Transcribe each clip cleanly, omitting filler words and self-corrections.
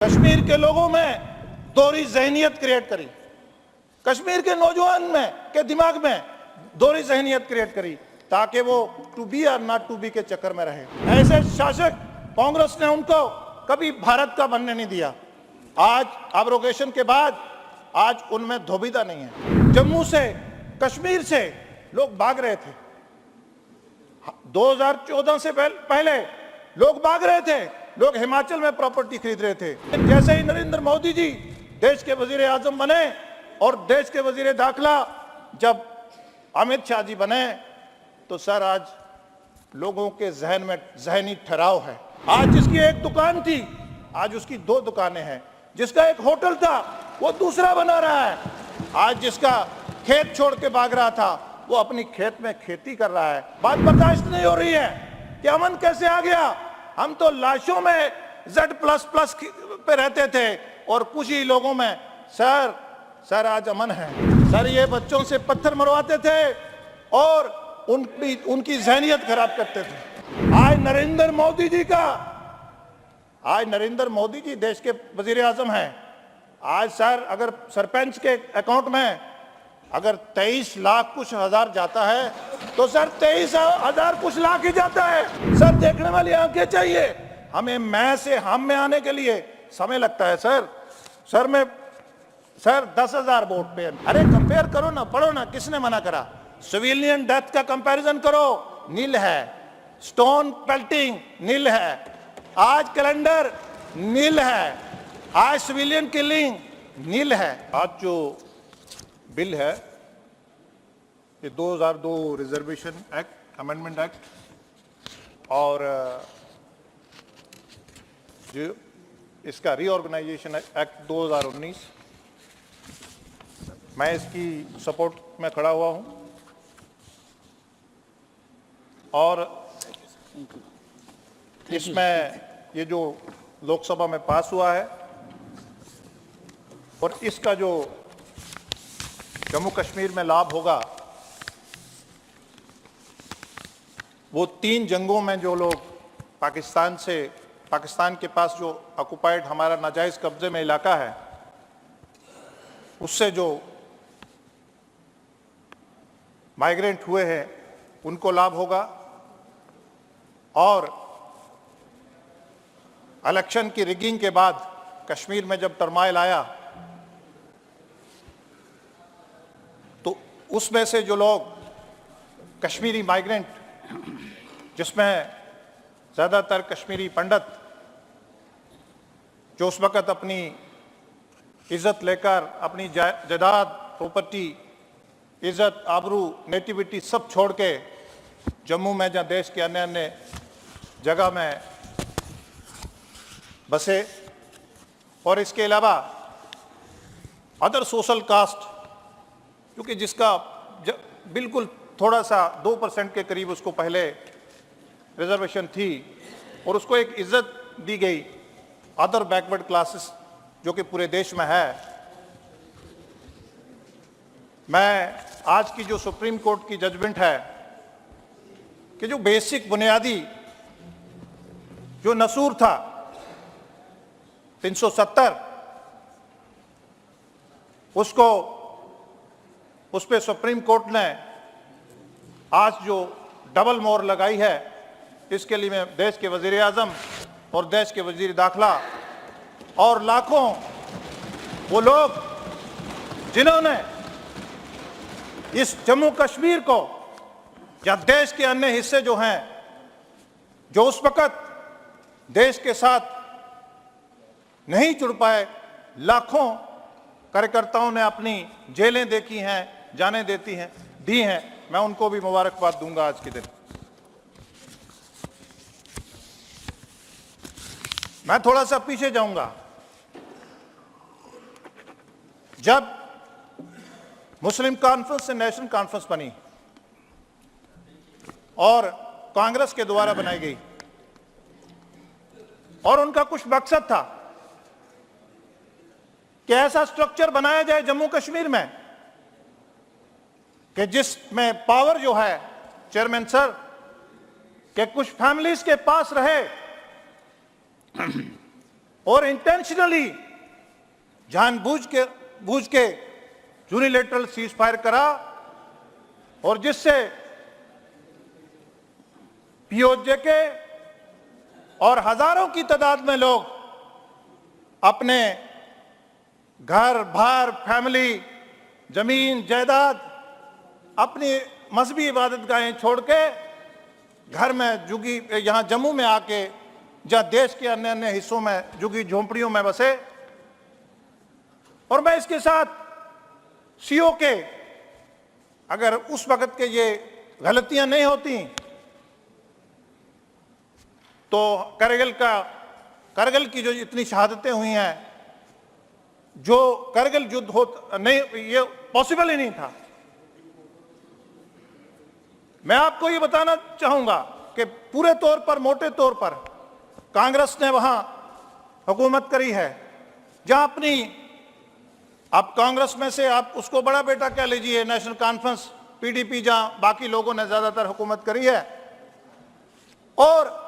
कश्मीर के लोगों में दोहरी जहनियत क्रिएट करी, कश्मीर के नौजवान में के दिमाग में दोहरी जहनियत क्रिएट करी ताकि वो टू बी और नॉट टू बी के चक्कर में रहे। ऐसे शासक कांग्रेस ने उनको कभी भारत का बनने नहीं दिया। आज एब्रोगेशन के बाद आज उनमें धोबिता नहीं है। जम्मू से कश्मीर से लोग भाग रहे थे, 2014 से पहले लोग भाग रहे थे, लोग हिमाचल में प्रॉपर्टी खरीद रहे थे। जैसे ही नरेंद्र मोदी जी देश के वजीर आजम बने और देश के वजीर दाखिला जब अमित शाह जी बने तो सर आज लोगों के जहन में जहनी ठहराव है। आज जिसकी एक दुकान थी आज उसकी 2 दुकानें हैं, जिसका एक होटल था वो दूसरा बना रहा है, आज जिसका खेत छोड़ के भाग रहा था वो अपनी खेत में खेती कर रहा है। बात बर्दाश्त नहीं हो रही है कि अमन कैसे आ गया। हम तो लाशों में Z++ पे रहते थे और कुछ ही लोगों में सर आज अमन है। सर ये बच्चों से पत्थर मरवाते थे और उनकी जहनियत खराब करते थे। आज नरेंद्र मोदी जी देश के वजीर आजम हैं। आज सर अगर सरपंच के अकाउंट में अगर 23 लाख कुछ हजार जाता है तो सर 23,000 कुछ लाख ही जाता है। सर देखने वाली आंखें चाहिए। हमें मैं से हम में आने के लिए समय लगता है सर 10,000 वोट पे। अरे कंपेयर करो ना, पढ़ो ना, किसने मना करा। सिविलियन डेथ का कंपैरिजन करो, नील है। स्टोन पेल्टिंग नील है। आज कैलेंडर नील है। आज सिविलियन किलिंग नील है। आज जो बिल है ये 2002 रिजर्वेशन एक्ट, अमेंडमेंट एक्ट और जो इसका रीऑर्गेनाइजेशन एक्ट 2019, मैं इसकी सपोर्ट में खड़ा हुआ हूं और इसमें ये जो लोकसभा में पास हुआ है और इसका जो जम्मू कश्मीर में लाभ होगा वो 3 जंगों में जो लोग पाकिस्तान के पास जो ऑक्युपाइड हमारा नाजायज कब्जे में इलाका है उससे जो माइग्रेंट हुए हैं उनको लाभ होगा और इलेक्शन की रिगिंग के बाद कश्मीर में जब टर्माइल आया तो उसमें से जो लोग कश्मीरी माइग्रेंट, जिसमें ज़्यादातर कश्मीरी पंडित जो उस वक़्त अपनी इज़्ज़त लेकर अपनी जायदाद, प्रॉपर्टी, इज़्ज़त, आबरू, नेटिविटी सब छोड़ के जम्मू में जहाँ देश के अन्य अन्य जगह में बसे और इसके अलावा अदर सोशल कास्ट क्योंकि जिसका बिल्कुल थोड़ा सा 2% के करीब उसको पहले रिजर्वेशन थी और उसको एक इज्जत दी गई, अदर बैकवर्ड क्लासेस जो कि पूरे देश में है। मैं आज की जो सुप्रीम कोर्ट की जजमेंट है कि जो बेसिक बुनियादी जो नसूर था 370 उस पे सुप्रीम कोर्ट ने आज जो डबल मोहर लगाई है, इसके लिए मैं देश के वजीर आजम और देश के वजीर दाखिला और लाखों वो लोग जिन्होंने इस जम्मू कश्मीर को या देश के अन्य हिस्से जो हैं जो उस वक़्त देश के साथ नहीं जुड़ पाए, लाखों कार्यकर्ताओं ने अपनी जेलें देखी हैं, जानें दी हैं, मैं उनको भी मुबारकबाद दूंगा आज के दिन। मैं थोड़ा सा पीछे जाऊंगा। जब मुस्लिम कॉन्फ्रेंस से नेशनल कॉन्फ्रेंस बनी और कांग्रेस के द्वारा बनाई गई और उनका कुछ मकसद था कि ऐसा स्ट्रक्चर बनाया जाए जम्मू कश्मीर में कि जिसमें पावर जो है चेयरमैन सर के कुछ फैमिलीज के पास रहे और इंटेंशनली जानबूझ के यूनिलैटरल सीज फायर करा और जिससे पीओजे के और हजारों की तादाद में लोग अपने घर बार फैमिली जमीन जायदाद अपनी मजहबी इबादत गाहें छोड़ के घर में जुगी यहां जम्मू में आके जहां देश के अन्य अन्य हिस्सों में जुगी झोंपड़ियों में बसे। और मैं इसके साथ सीओ के अगर उस वक्त के ये गलतियां नहीं होती तो करगिल की जो इतनी शहादतें हुई हैं, जो करगिल युद्ध हो नहीं, ये पॉसिबल ही नहीं था। मैं आपको ये बताना चाहूंगा कि पूरे तौर पर मोटे तौर पर कांग्रेस ने वहां हुकूमत करी है जहां अपनी, आप कांग्रेस में से आप उसको बड़ा बेटा कह लीजिए, नेशनल कॉन्फ्रेंस पीडीपी, जहां बाकी लोगों ने ज्यादातर हुकूमत करी है। और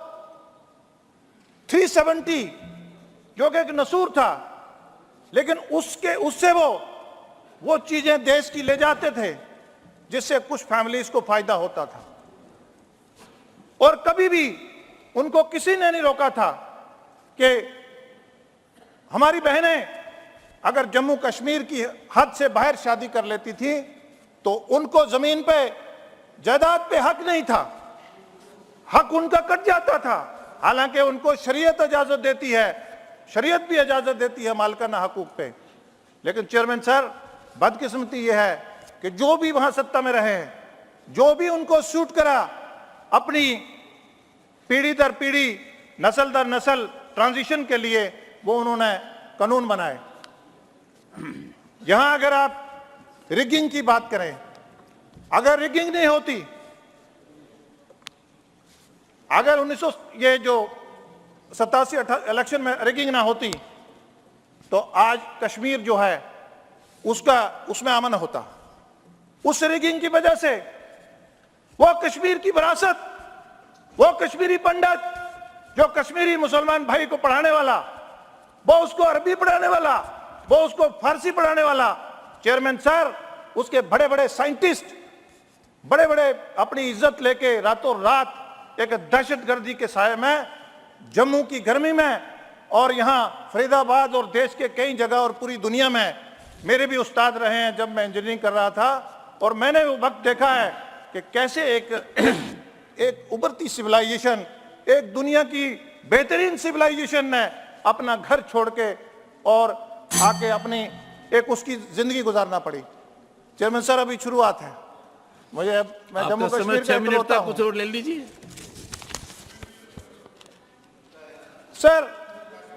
370 जो कि एक नसूर था, लेकिन उससे वो चीजें देश की ले जाते थे जिससे कुछ फैमिलीज को फायदा होता था। और कभी भी उनको किसी ने नहीं रोका था कि हमारी बहनें अगर जम्मू कश्मीर की हद से बाहर शादी कर लेती थी तो उनको जमीन पे जायदाद पे हक नहीं था, हक उनका कट जाता था। हालांकि उनको शरीयत इजाजत देती है, शरीयत भी इजाजत देती है मालिकाना हकूक पे। लेकिन चेयरमैन सर, बदकिस्मती यह है कि जो भी वहां सत्ता में रहे, जो भी उनको सूट करा, अपनी पीढ़ी दर पीढ़ी, नस्ल दर नस्ल ट्रांजिशन के लिए वो उन्होंने कानून बनाए। यहां अगर आप रिगिंग की बात करें, अगर रिगिंग नहीं होती, अगर 87 इलेक्शन में रिगिंग ना होती तो आज कश्मीर जो है उसमें अमन होता। उस रिगिंग की वजह से वो कश्मीर की विरासत, वो कश्मीरी पंडित जो कश्मीरी मुसलमान भाई को पढ़ाने वाला, वो उसको अरबी पढ़ाने वाला, वो उसको फारसी पढ़ाने वाला, चेयरमैन सर, उसके बड़े बड़े साइंटिस्ट, बड़े बड़े अपनी इज्जत लेके रातों रात एक दहशतगर्दी के साये में, जम्मू की गर्मी में और यहां फरीदाबाद और देश के कई जगह और पूरी दुनिया में मेरे भी उस्ताद रहे हैं जब मैं इंजीनियरिंग कर रहा था। और मैंने वो वक्त देखा है कि कैसे एक उभरती सिविलाइजेशन, एक दुनिया की बेहतरीन सिविलाइजेशन ने अपना घर छोड़ के और आके अपनी एक उसकी जिंदगी गुजारना पड़ी। चेयरमैन सर, अभी शुरुआत है, मैं जम्मू कश्मीर का 6 मिनट तक कुछ और ले लीजिए। सर,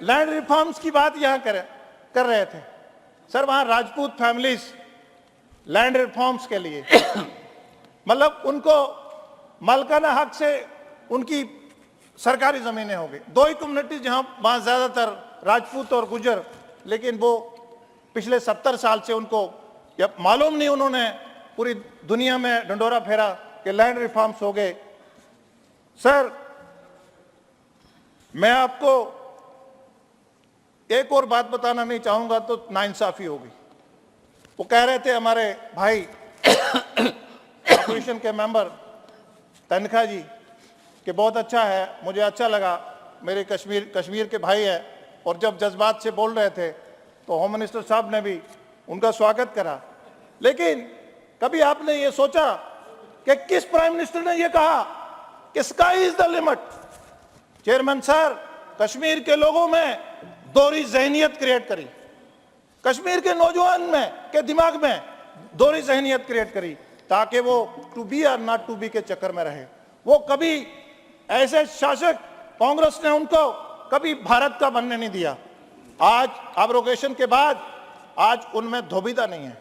लैंड रिफॉर्म्स की बात यहां कर रहे थे सर। वहां राजपूत फैमिलीज लैंड रिफॉर्म्स के लिए मतलब उनको मालिकाना हक से उनकी सरकारी जमीनें हो गई। दो ही कम्युनिटी जहां वहां ज्यादातर राजपूत और गुजर, लेकिन वो पिछले 70 साल से उनको मालूम नहीं, उन्होंने पूरी दुनिया में ढंडोरा फेरा कि लैंड रिफॉर्म्स हो गए। सर, मैं आपको एक और बात बताना नहीं चाहूंगा तो नाइंसाफी होगी। वो कह रहे थे हमारे भाई ऑपोजिशन के मेंबर तनखा जी कि बहुत अच्छा है, मुझे अच्छा लगा, मेरे कश्मीर के भाई है। और जब जज्बात से बोल रहे थे तो होम मिनिस्टर साहब ने भी उनका स्वागत करा। लेकिन कभी आपने ये सोचा कि किस प्राइम मिनिस्टर ने ये कहा कि sky is the limit? Chairman sir, Kashmir के लोगों में दोहरी जहनियत क्रिएट करी, कश्मीर के नौजवान में के दिमाग में दोहरी जहनियत क्रिएट करी ताकि वो टू बी और नॉट टू बी के चक्कर में रहे। वो कभी ऐसे शासक, कांग्रेस ने उनको कभी भारत का बनने नहीं दिया। आज एब्रोगेशन के बाद आज उनमें धोबिता नहीं है।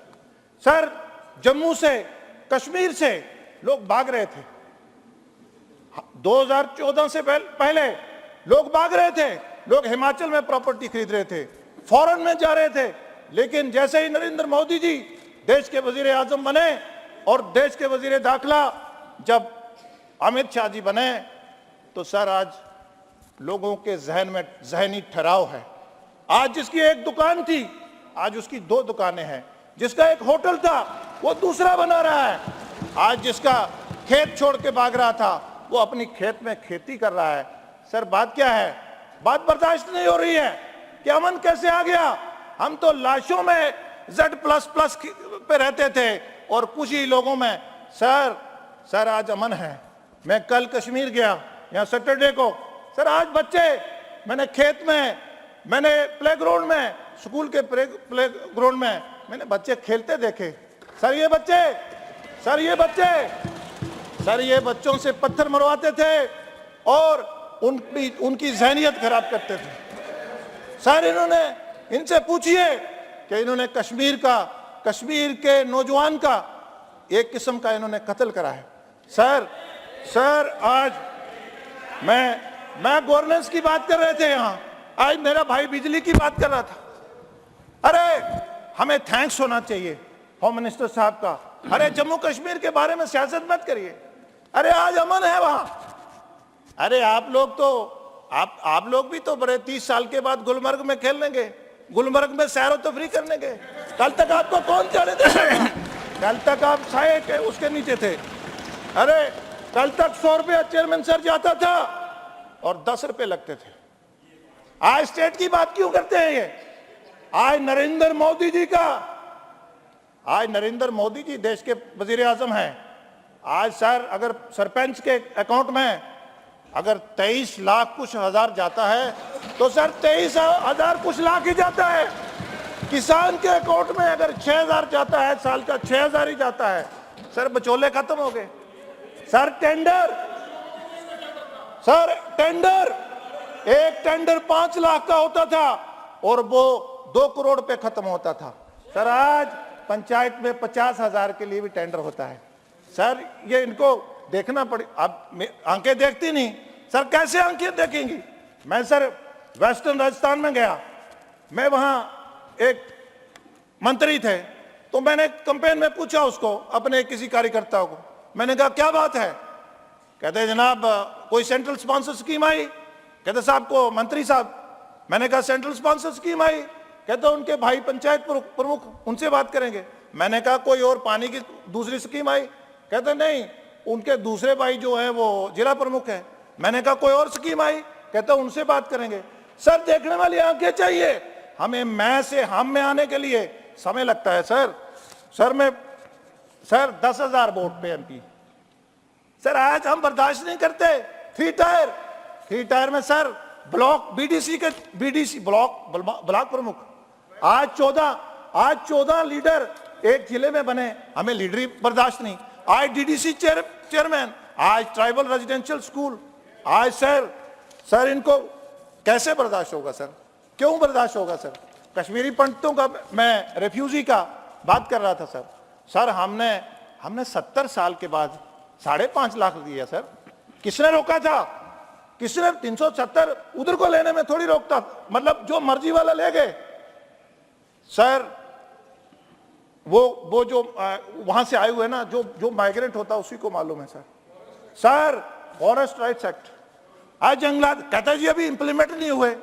सर, जम्मू से, कश्मीर से लोग भाग रहे थे। 2014 से पहले लोग भाग रहे थे, लोग हिमाचल में प्रॉपर्टी खरीद रहे थे, फॉरेन में जा रहे थे। लेकिन जैसे ही नरेंद्र मोदी जी देश के वजीर आजम बने और देश के वजीर दाखिला जब अमित शाह जी बने, तो सर आज लोगों के जहन में जहनी ठहराव है आज जिसकी एक दुकान थी आज उसकी 2 दुकानें हैं, जिसका एक होटल था वो दूसरा बना रहा है, आज जिसका खेत छोड़ के भाग रहा था वो अपनी खेत में खेती कर रहा है। सर बात क्या है? बात बर्दाश्त नहीं हो रही है कि अमन कैसे आ गया। हम तो लाशों में Z++ पे रहते थे और कुछ ही लोगों में। सर आज अमन है। मैं कल कश्मीर गया, यहाँ सैटरडे को। सर आज बच्चे, मैंने खेत में, मैंने प्लेग्राउंड में, स्कूल के प्लेग्राउंड में मैंने बच्चे खेलते देखे। सर ये बच्चों से पत्थर मरवाते थे और उनकी जहनियत खराब करते थे। सर इनसे पूछिए कि इन्होंने कश्मीर के नौजवान का एक किस्म का इन्होंने कत्ल करा है। सर आज मैं गवर्नेंस की बात कर रहे थे यहाँ, आज मेरा भाई बिजली की बात कर रहा था। अरे हमें थैंक्स होना चाहिए होम मिनिस्टर साहब का। अरे जम्मू कश्मीर के बारे में सियासत मत करिए। अरे आज अमन है वहां। अरे आप लोग भी तो बड़े 30 साल के बाद गुलमर्ग में खेलने गए, गुलमर्ग में सैर व तफरी करने गए। कल तक आपको कौन जाने देता? कल तक आप साए के उसके नीचे थे। अरे कल तक 100 रुपया चेयरमैन सर जाता था और 10 रुपए लगते थे। आज स्टेट की बात क्यों करते हैं ये? आज नरेंद्र मोदी जी देश के वजीर आजम हैं। आज सर अगर सरपंच के अकाउंट में अगर 23 लाख कुछ हजार जाता है तो सर 23,000 कुछ लाख ही जाता है। किसान के अकाउंट में अगर 6,000 जाता है, साल का 6,000 ही जाता है। सर बचौले खत्म हो गए। सर टेंडर एक टेंडर 5 लाख का होता था और वो 2 करोड़ पे खत्म होता था। सर आज पंचायत में 50,000 के लिए भी टेंडर होता है। सर ये इनको देखना पड़े। अब आंखें देखती नहीं। सर कैसे आंखें देखेंगी? मैं सर वेस्टर्न राजस्थान में गया, मैं वहां एक मंत्री थे तो मैंने कैंपेन में पूछा उसको, अपने किसी कार्यकर्ता को, मैंने कहा क्या बात है? कहते जनाब कोई सेंट्रल स्पॉन्सर स्कीम आई। कहते साहब को मंत्री साहब। मैंने कहा सेंट्रल स्पॉन्सर स्कीम आई। कहते उनके भाई पंचायत प्रमुख, उनसे बात करेंगे। मैंने कहा कोई और पानी की दूसरी स्कीम आई। कहते नहीं, उनके दूसरे भाई जो है वो जिला प्रमुख है। मैंने कहा कोई और स्कीम आई। कहते उनसे बात करेंगे। सर देखने वाली आंखें चाहिए। हमें मैं से हम में आने के लिए समय लगता है। सर 10,000 वोट पे एमपी। सर आज हम बर्दाश्त नहीं करते। 3 टायर में सर ब्लॉक बीडीसी ब्लॉक प्रमुख आज 14 लीडर एक जिले में बने। हमें लीडरी बर्दाश्त नहीं। आज डीडीसी चेयरमैन, आज ट्राइबल रेजिडेंशियल स्कूल। आज सर इनको कैसे बर्दाश्त होगा? सर क्यों बर्दाश्त होगा? सर कश्मीरी पंडितों का, मैं रेफ्यूजी का बात कर रहा था। सर हमने 70 साल के बाद 5.5 लाख दिया। सर किसने रोका था? किसने 370 उधर को लेने में थोड़ी रोकता, मतलब जो मर्जी वाला ले गए। सर वो जो वहां से आए हुए ना, जो माइग्रेंट होता है उसी को मालूम है। सर फॉरेस्ट राइट्स एक्ट, आज जंगलात कहता जी अभी इंप्लीमेंट नहीं हुए।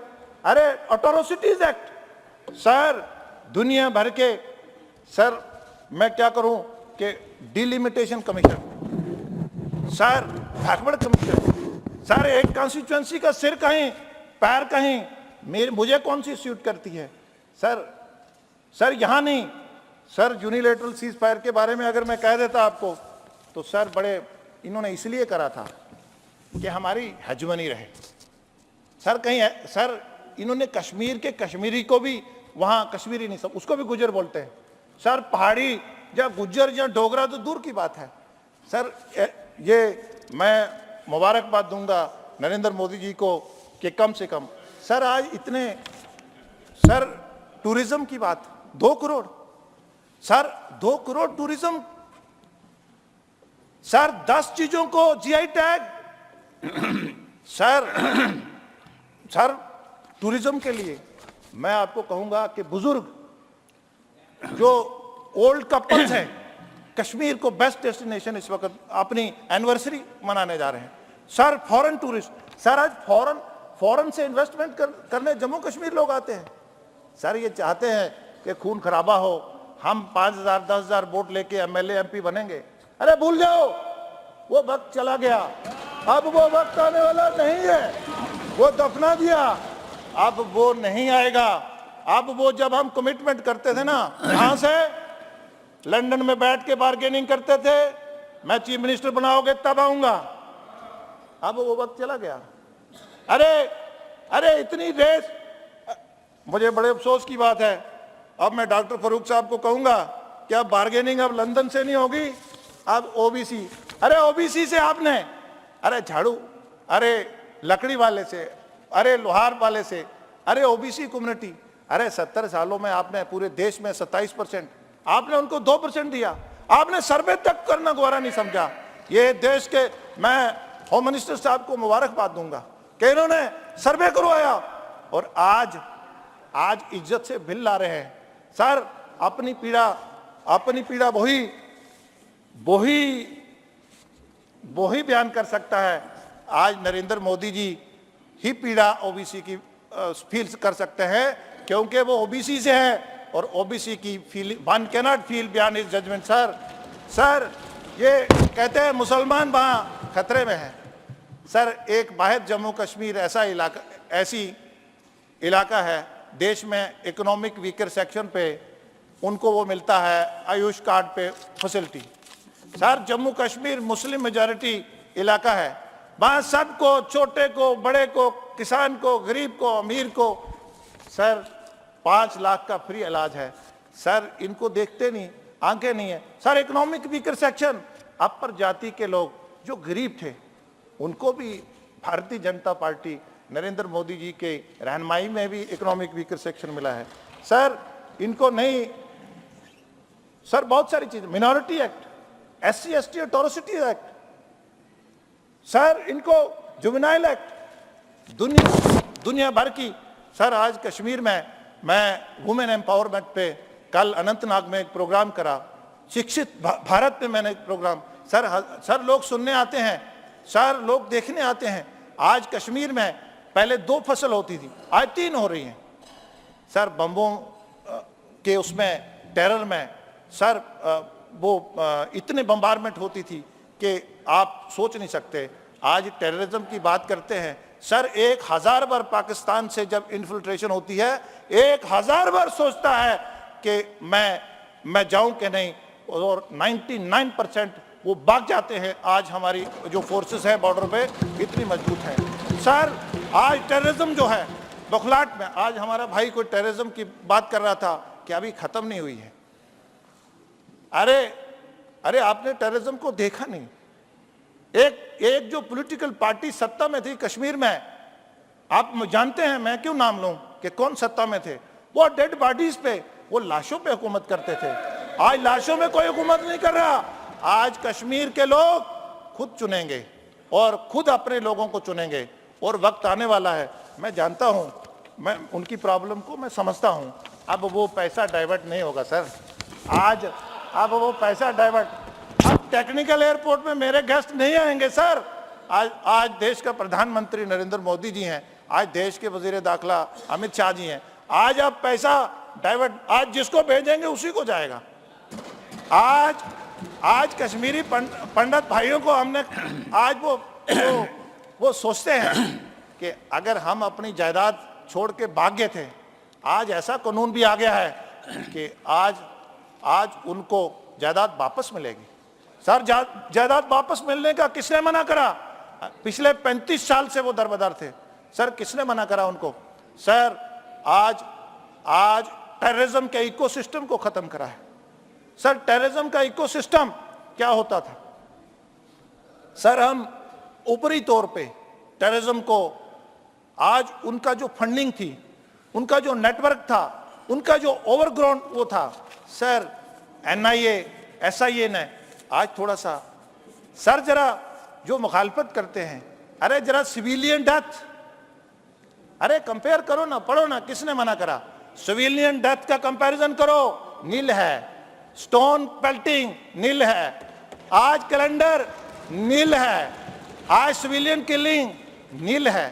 अरे अट्रोसिटीज एक्ट। सर दुनिया भर के, सर मैं क्या करूं कि delimitation commission, sir backward commission. Sir एक कॉन्स्टिट्यूएंसी का सिर कहीं पैर कहीं, मुझे कौन सी सूट करती है? सर यहां नहीं। सर यूनिलेटरल सीज फायर के बारे में अगर मैं कह देता आपको तो सर बड़े इन्होंने इसलिए करा था कि हमारी हेजमनी रहे। सर इन्होंने कश्मीर के कश्मीरी को भी, वहां कश्मीरी नहीं सब उसको भी गुज्जर बोलते हैं। सर पहाड़ी या गुज्जर या डोगरा तो दूर की बात है। सर ये मैं मुबारकबाद दूंगा नरेंद्र मोदी जी को कि कम से कम सर आज इतने, सर टूरिज्म की बात 2 crore, sir 2 crore tourism. Sir 10 चीजों को जीआई टैग। सर टूरिज्म के लिए मैं आपको कहूंगा कि बुजुर्ग जो ओल्ड कपल्स हैं, कश्मीर को बेस्ट डेस्टिनेशन इस वक्त अपनी एनिवर्सरी मनाने जा रहे हैं। सर फॉरेन टूरिस्ट, सर आज फॉरेन से इन्वेस्टमेंट करने जम्मू कश्मीर लोग आते हैं। सर ये चाहते हैं कि खून खराबा हो, हम 5,000 10,000 वोट लेके एमएलए एमपी बनेंगे। अरे भूल जाओ, वो वक्त चला गया, अब वो वक्त आने वाला नहीं है, वो दफना दिया, अब वो नहीं आएगा। अब वो जब हम कमिटमेंट करते थे ना, कहां से, लंदन में बैठ के बार्गेनिंग करते थे, मैं चीफ मिनिस्टर बनाओगे तब आऊंगा, अब वो वक्त चला गया। अरे इतनी रेस, मुझे बड़े अफसोस की बात है, अब मैं डॉक्टर फरूक साहब को कहूंगा कि अब बार्गेनिंग अब लंदन से नहीं होगी, अब ओबीसी, अरे ओबीसी से आपने, अरे झाड़ू, अरे लकड़ी वाले से, अरे लोहार वाले से, अरे ओबीसी कम्युनिटी, अरे 70 सालों में आपने पूरे देश में 27%, आपने उनको 2% दिया, आपने सर्वे तक करना गवारा नहीं समझा। ये देश के, मैं होम मिनिस्टर साहब को मुबारकबाद दूंगा कि इन्होंने सर्वे करवाया और आज इज्जत से बिल ला रहे हैं। सर अपनी पीड़ा वही बयान कर सकता है। आज नरेंद्र मोदी जी ही पीड़ा ओबीसी की फील कर सकते हैं, क्योंकि वो ओबीसी से है और ओबीसी की feeling, one can not feel beyond his judgement. Sir ये कहते हैं मुसलमान वहाँ खतरे में है। सर एक वाहिद जम्मू कश्मीर ऐसी इलाका है देश में, इकोनॉमिक वीकर सेक्शन पे उनको वो मिलता है आयुष कार्ड पे facility. Sir Jammu Kashmir Muslim majority इलाका है, वहाँ सबको, छोटे को, बड़े को, किसान को, गरीब को, अमीर को, सर 5 लाख का फ्री इलाज है। सर इनको देखते नहीं, आंखें नहीं है। सर इकोनॉमिक वीकर सेक्शन, अपर जाति के लोग जो गरीब थे, उनको भी भारतीय जनता पार्टी नरेंद्र मोदी जी के रहनुमाई में भी इकोनॉमिक वीकर सेक्शन मिला है। सर इनको नहीं, सर बहुत सारी चीजें, minority act, SC ST atrocity act, sir इनको जुवेनाइल एक्ट, दुनिया भर की। सर आज कश्मीर में मैं वुमेन एम्पावरमेंट पे कल अनंतनाग में एक प्रोग्राम करा, शिक्षित भारत पे मैंने एक प्रोग्राम। सर लोग सुनने आते हैं, सर लोग देखने आते हैं। आज कश्मीर में पहले 2 फसल होती थी, आज 3 हो रही हैं। सर बम्बों के उसमें टेरर में सर वो इतने बम्बारमेंट होती थी कि आप सोच नहीं सकते। आज टेररिज्म की बात करते हैं, सर 1000 बार पाकिस्तान से जब इन्फिल्ट्रेशन होती है, 1000 बार सोचता है कि मैं जाऊं कि नहीं, और 99% वो भाग जाते हैं। आज हमारी जो फोर्सेस है बॉर्डर पे इतनी मजबूत है। सर आज टेररिज्म जो है बखलाट में, आज हमारा भाई कोई टेररिज्म की बात कर रहा था कि अभी खत्म नहीं हुई है। अरे आपने टेररिज्म को देखा नहीं। एक जो पॉलिटिकल पार्टी सत्ता में थी कश्मीर में, आप जानते हैं, मैं क्यों नाम लूं कि कौन सत्ता में थे, वो डेड बॉडीज पे, वो लाशों पे हुकूमत करते थे। आज लाशों में कोई हुकूमत नहीं कर रहा। आज कश्मीर के लोग खुद चुनेंगे और खुद अपने लोगों को चुनेंगे, और वक्त आने वाला है। मैं जानता हूं, मैं उनकी प्रॉब्लम को मैं समझता हूं। अब वो पैसा डाइवर्ट नहीं होगा सर, अब वो पैसा डाइवर्ट, अब टेक्निकल एयरपोर्ट में मेरे गेस्ट नहीं आएंगे सर। आज देश का प्रधानमंत्री नरेंद्र मोदी जी हैं, आज देश के वजीर दाखिला अमित शाह जी हैं। आज अब पैसा डाइवर्ट, आज जिसको भेजेंगे उसी को जाएगा। आज कश्मीरी पंडित भाइयों को हमने, आज वो सोचते हैं कि अगर हम अपनी जायदाद छोड़ के भाग गए थे, आज ऐसा कानून भी आ गया है कि आज उनको जायदाद वापस मिलेगी। सर जायदाद वापस मिलने का किसने मना करा? पिछले 35 साल से वो दरबदर थे। सर किसने मना करा उनको? सर आज टेररिज्म के इकोसिस्टम को खत्म करा है। सर टेररिज्म का इकोसिस्टम क्या होता था? सर हम ऊपरी तौर पे टेररिज्म को, आज उनका जो फंडिंग थी, उनका जो नेटवर्क था, उनका जो ओवरग्राउंड वो था, सर NIA SIA ने आज थोड़ा सा, सर जरा जो मुखालफत करते हैं, अरे जरा सिविलियन डेथ, अरे कंपेयर करो ना, पढ़ो ना, किसने मना करा? सिविलियन डेथ का कंपैरिजन करो, नील है। स्टोन पेल्टिंग नील है, आज कैलेंडर नील है, आज सिविलियन किलिंग नील है।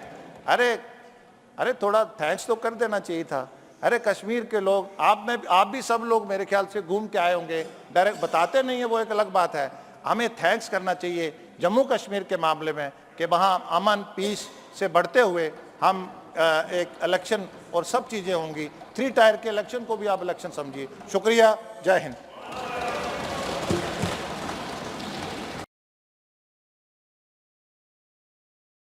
अरे थोड़ा थैंक्स तो कर देना चाहिए था अरे कश्मीर के लोग, आप भी सब लोग मेरे ख्याल से घूम के आए होंगे, डायरेक्ट बताते नहीं है, वो एक अलग बात है। हमें थैंक्स करना चाहिए जम्मू कश्मीर के मामले में कि वहाँ अमन पीस से बढ़ते हुए हम एक इलेक्शन और सब चीज़ें होंगी। 3 टायर के इलेक्शन को भी आप इलेक्शन समझिए। शुक्रिया, जय हिंद।